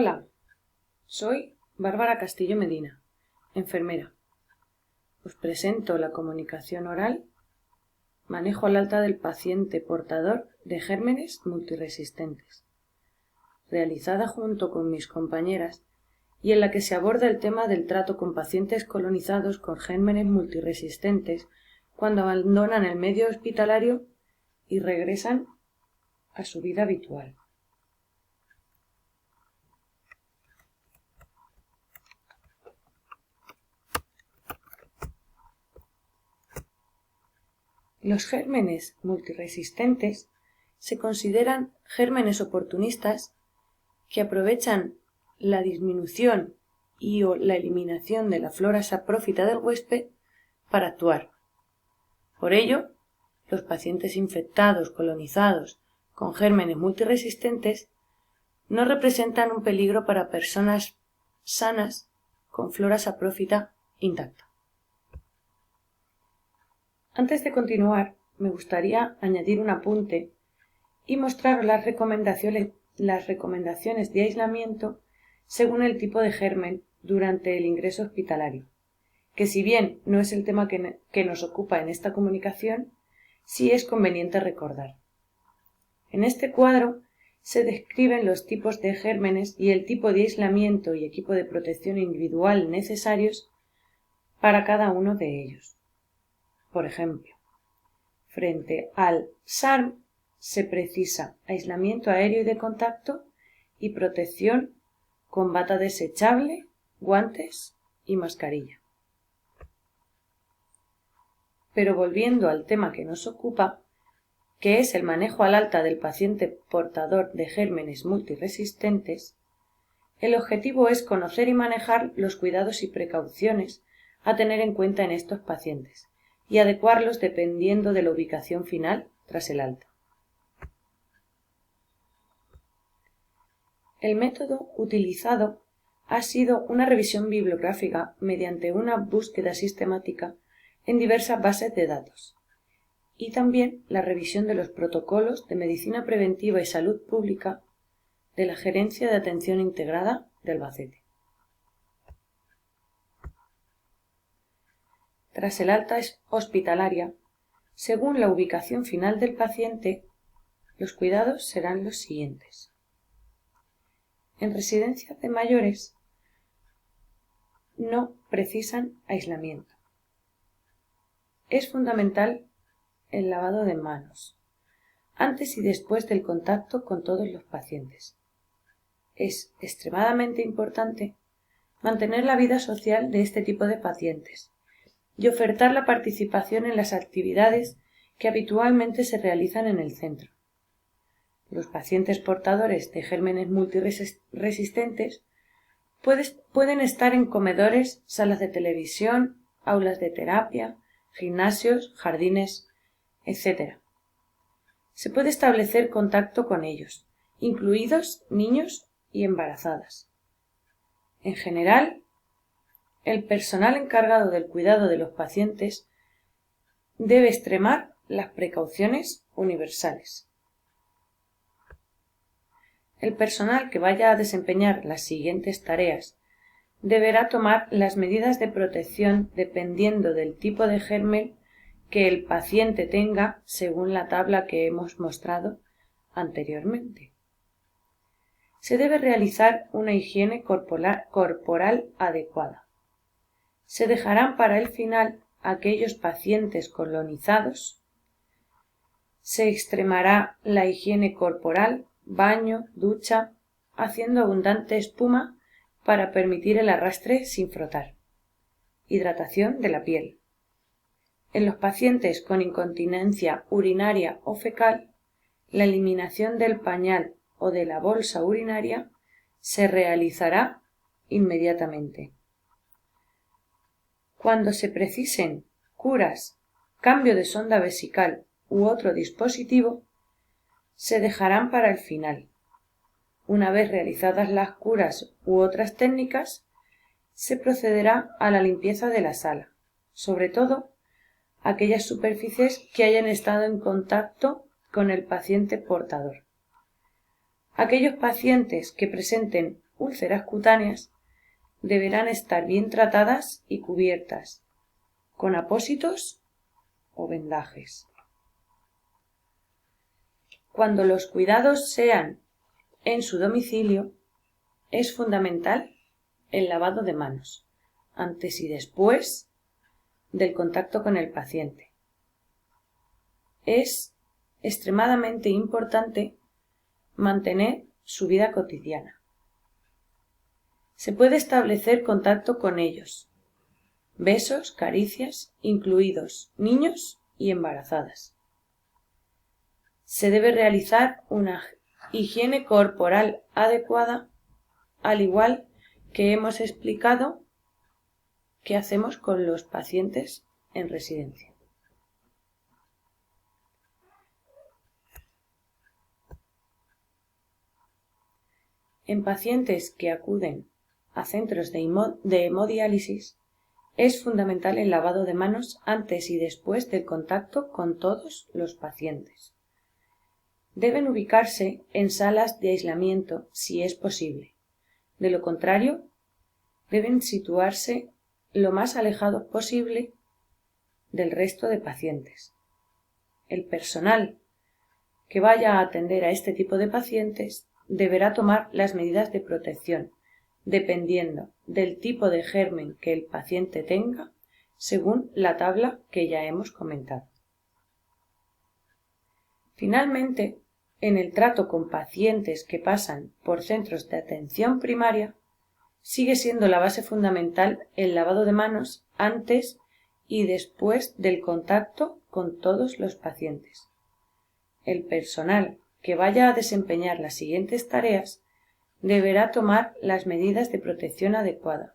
Hola, soy Bárbara Castillo Medina, enfermera. Os presento la comunicación oral, manejo al alta del paciente portador de gérmenes multiresistentes, realizada junto con mis compañeras y en la que se aborda el tema del trato con pacientes colonizados con gérmenes multiresistentes cuando abandonan el medio hospitalario y regresan a su vida habitual. Los gérmenes multiresistentes se consideran gérmenes oportunistas que aprovechan la disminución o la eliminación de la flora saprófita del huésped para actuar. Por ello, los pacientes infectados colonizados con gérmenes multiresistentes no representan un peligro para personas sanas con flora saprófita intacta. Antes de continuar, me gustaría añadir un apunte y mostrar las recomendaciones de aislamiento según el tipo de germen durante el ingreso hospitalario, que si bien no es el tema que nos ocupa en esta comunicación, sí es conveniente recordar. En este cuadro se describen los tipos de gérmenes y el tipo de aislamiento y equipo de protección individual necesarios para cada uno de ellos. Por ejemplo, frente al SARM se precisa aislamiento aéreo y de contacto y protección con bata desechable, guantes y mascarilla. Pero volviendo al tema que nos ocupa, que es el manejo al alta del paciente portador de gérmenes multiresistentes, el objetivo es conocer y manejar los cuidados y precauciones a tener en cuenta en estos pacientes y adecuarlos dependiendo de la ubicación final tras el alta. El método utilizado ha sido una revisión bibliográfica mediante una búsqueda sistemática en diversas bases de datos y también la revisión de los protocolos de medicina preventiva y salud pública de la Gerencia de Atención Integrada de Albacete. Tras el alta hospitalaria, según la ubicación final del paciente, los cuidados serán los siguientes. En residencias de mayores no precisan aislamiento. Es fundamental el lavado de manos, antes y después del contacto con todos los pacientes. Es extremadamente importante mantener la vida social de este tipo de pacientes y ofertar la participación en las actividades que habitualmente se realizan en el centro. Los pacientes portadores de gérmenes multiresistentes pueden estar en comedores, salas de televisión, aulas de terapia, gimnasios, jardines, etc. Se puede establecer contacto con ellos, incluidos niños y embarazadas. En general, el personal encargado del cuidado de los pacientes debe extremar las precauciones universales. El personal que vaya a desempeñar las siguientes tareas deberá tomar las medidas de protección dependiendo del tipo de germen que el paciente tenga según la tabla que hemos mostrado anteriormente. Se debe realizar una higiene corporal adecuada. Se dejarán para el final aquellos pacientes colonizados. Se extremará la higiene corporal, baño, ducha, haciendo abundante espuma para permitir el arrastre sin frotar. Hidratación de la piel. En los pacientes con incontinencia urinaria o fecal, la eliminación del pañal o de la bolsa urinaria se realizará inmediatamente. Cuando se precisen curas, cambio de sonda vesical u otro dispositivo, se dejarán para el final. Una vez realizadas las curas u otras técnicas, se procederá a la limpieza de la sala, sobre todo aquellas superficies que hayan estado en contacto con el paciente portador. Aquellos pacientes que presenten úlceras cutáneas deberán estar bien tratadas y cubiertas con apósitos o vendajes. Cuando los cuidados sean en su domicilio, es fundamental el lavado de manos, antes y después del contacto con el paciente. Es extremadamente importante mantener su vida cotidiana. Se puede establecer contacto con ellos, besos, caricias, incluidos niños y embarazadas. Se debe realizar una higiene corporal adecuada, al igual que hemos explicado que hacemos con los pacientes en residencia. En pacientes que acuden a centros de hemodiálisis, es fundamental el lavado de manos antes y después del contacto con todos los pacientes. Deben ubicarse en salas de aislamiento si es posible. De lo contrario, deben situarse lo más alejados posible del resto de pacientes. El personal que vaya a atender a este tipo de pacientes deberá tomar las medidas de protección, dependiendo del tipo de germen que el paciente tenga, según la tabla que ya hemos comentado. Finalmente, en el trato con pacientes que pasan por centros de atención primaria, sigue siendo la base fundamental el lavado de manos antes y después del contacto con todos los pacientes. El personal que vaya a desempeñar las siguientes tareas deberá tomar las medidas de protección adecuada,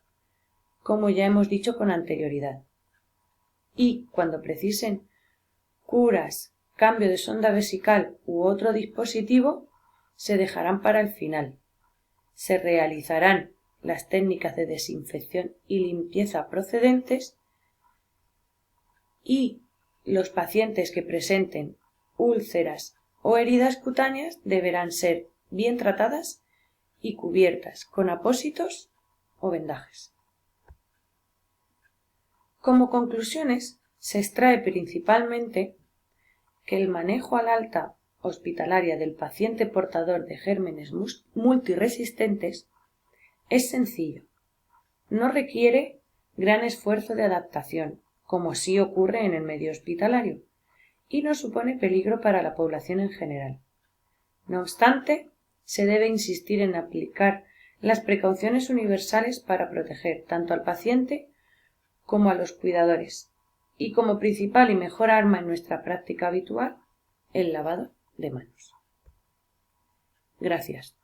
como ya hemos dicho con anterioridad. Y, cuando precisen curas, cambio de sonda vesical u otro dispositivo, se dejarán para el final. Se realizarán las técnicas de desinfección y limpieza procedentes y los pacientes que presenten úlceras o heridas cutáneas deberán ser bien tratadas y cubiertas con apósitos o vendajes. Como conclusiones, se extrae principalmente que el manejo al alta hospitalaria del paciente portador de gérmenes multiresistentes es sencillo, no requiere gran esfuerzo de adaptación, como sí ocurre en el medio hospitalario, y no supone peligro para la población en general. No obstante, se debe insistir en aplicar las precauciones universales para proteger tanto al paciente como a los cuidadores, y como principal y mejor arma en nuestra práctica habitual, el lavado de manos. Gracias.